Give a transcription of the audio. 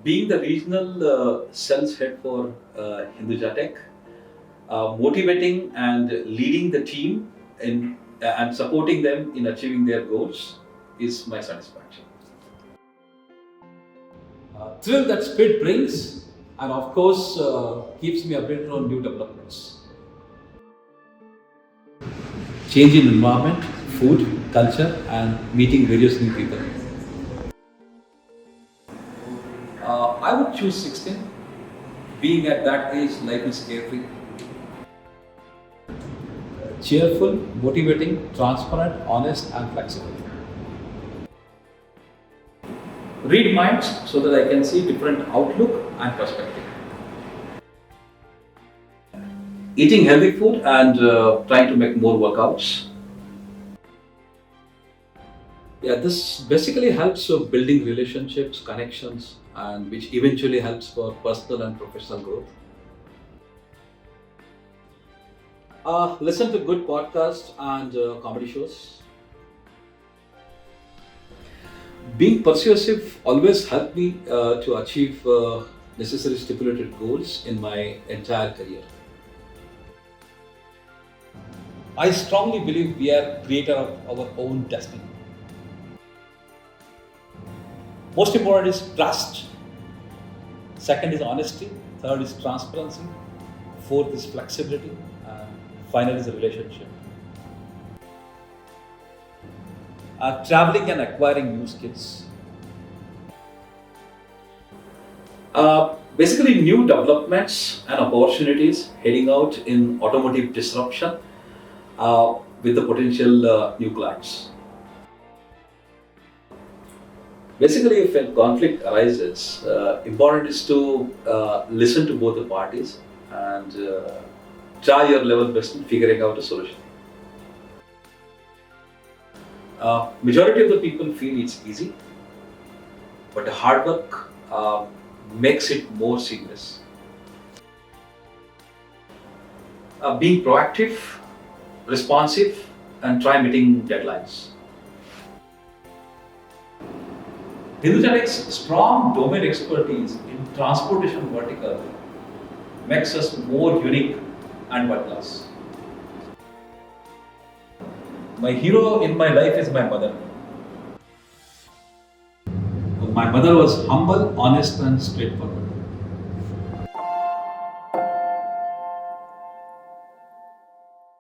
Being the regional sales head for Hinduja Tech, motivating and leading the team and supporting them in achieving their goals is my satisfaction. Thrill that speed brings, and of course, keeps me updated on new developments. Change in environment, food, culture, and meeting various new people. I would choose 16. Being at that age, life is carefree. Cheerful, motivating, transparent, honest, and flexible. Read minds so that I can see different outlook and perspective. Eating healthy food and trying to make more workouts. Yeah, this basically helps building relationships, connections, and which eventually helps for personal and professional growth. Listen to good podcasts and comedy shows. Being persuasive always helped me to achieve necessary stipulated goals in my entire career. I strongly believe we are creator of our own destiny. Most important is trust. Second is honesty. Third is transparency. Fourth is flexibility. And final is a relationship. Traveling and acquiring new skills. Basically, new developments and opportunities heading out in automotive disruption with the potential new clients. Basically, if a conflict arises, important is to listen to both the parties and try your level best in figuring out a solution. Majority of the people feel it's easy, but the hard work makes it more seamless. Being proactive, responsive, and try meeting deadlines. Hinduja Tech's strong domain expertise in transportation vertical makes us more unique and world class. My hero in my life is my mother. My mother was humble, honest, and straightforward.